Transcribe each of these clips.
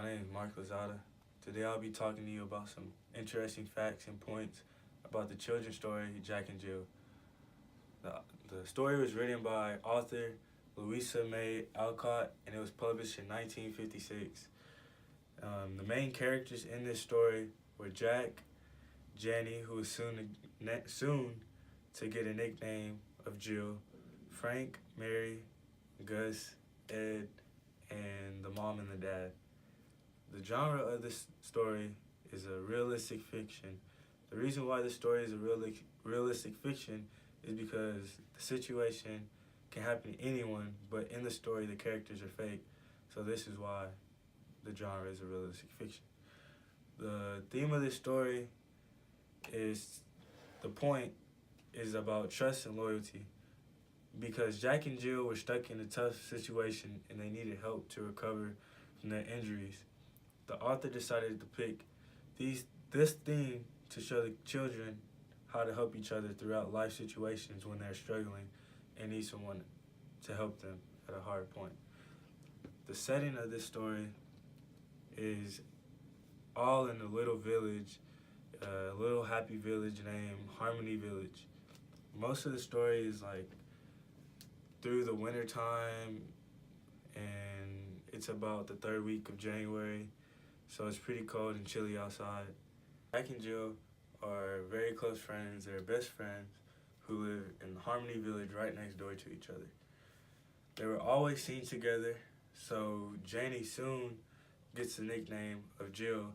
My name is Mark Lozada. Today I'll be talking to you about some interesting facts and points about the children's story Jack and Jill. The story was written by author Louisa May Alcott and it was published in 1956. The main characters in this story were Jack, Jenny, who was soon to get a nickname of Jill, Frank, Mary, Gus, Ed, and the mom and the dad. The genre of this story is a realistic fiction. The reason why this story is a realistic fiction is because the situation can happen to anyone, but in the story the characters are fake. So this is why the genre is a realistic fiction. The theme of this story is, the point is about trust and loyalty. Because Jack and Jill were stuck in a tough situation and they needed help to recover from their injuries, the author decided to pick this theme to show the children how to help each other throughout life situations when they're struggling and need someone to help them at a hard point. The setting of this story is all in a little village, a little happy village named Harmony Village. Most of the story is like through the winter time, and it's about the third week of January, so it's pretty cold and chilly outside. Jack and Jill are very close friends. They're best friends who live in Harmony Village right next door to each other. They were always seen together, so Janie soon gets the nickname of Jill.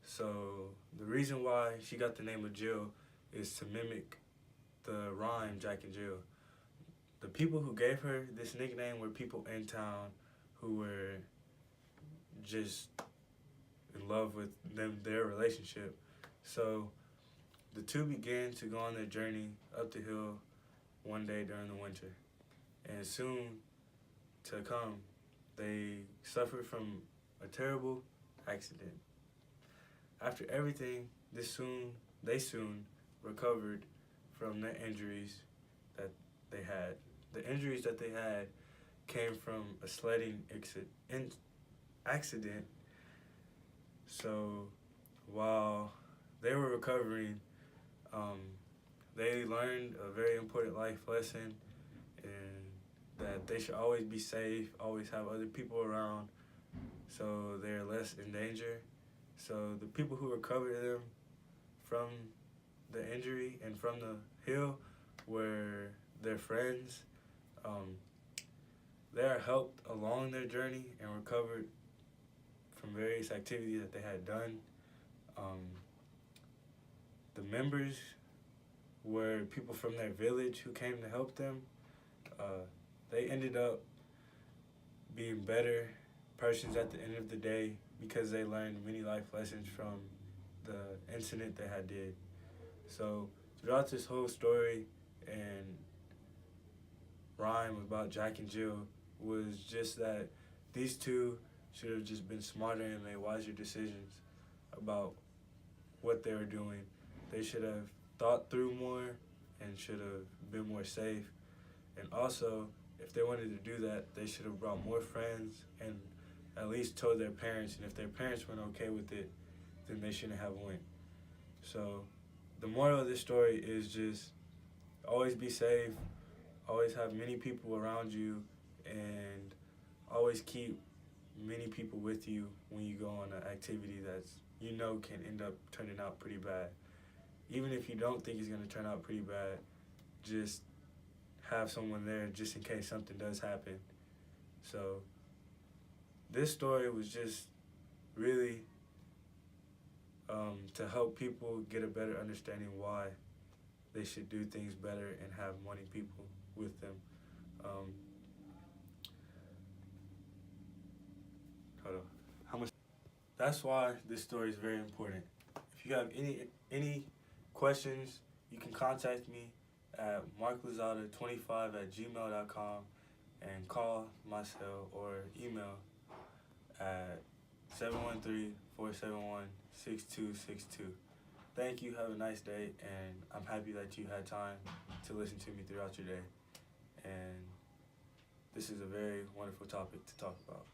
So the reason why she got the name of Jill is to mimic the rhyme Jack and Jill. The people who gave her this nickname were people in town who were just in love with their relationship. So the two began to go on their journey up the hill one day during the winter. And soon to come, they suffered from a terrible accident. After everything, they soon recovered from their injuries that they had. The injuries that they had came from a sledding accident. So while they were recovering, they learned a very important life lesson, and that they should always be safe, always have other people around so they're less in danger. So the people who recovered them from the injury and from the hill were their friends. They are helped along their journey and recovered from various activities that they had done. The members were people from their village who came to help them. They ended up being better persons at the end of the day because they learned many life lessons from the incident they had did. So throughout this whole story and rhyme about Jack and Jill was just that these two should have just been smarter and made wiser decisions about what they were doing. They should have thought through more and should have been more safe. And also, if they wanted to do that, they should have brought more friends and at least told their parents. And if their parents weren't okay with it, then they shouldn't have went. So the moral of this story is just always be safe, always have many people around you, and always keep many people with you when you go on an activity that's can end up turning out pretty bad. Even if you don't think it's going to turn out pretty bad, just have someone there just in case something does happen. So this story was just really to help people get a better understanding why they should do things better and have money people with them. That's why this story is very important. If you have any questions, you can contact me at marklozada25@gmail.com and call my cell or email at 713-471-6262. Thank you, have a nice day, and I'm happy that you had time to listen to me throughout your day. And this is a very wonderful topic to talk about.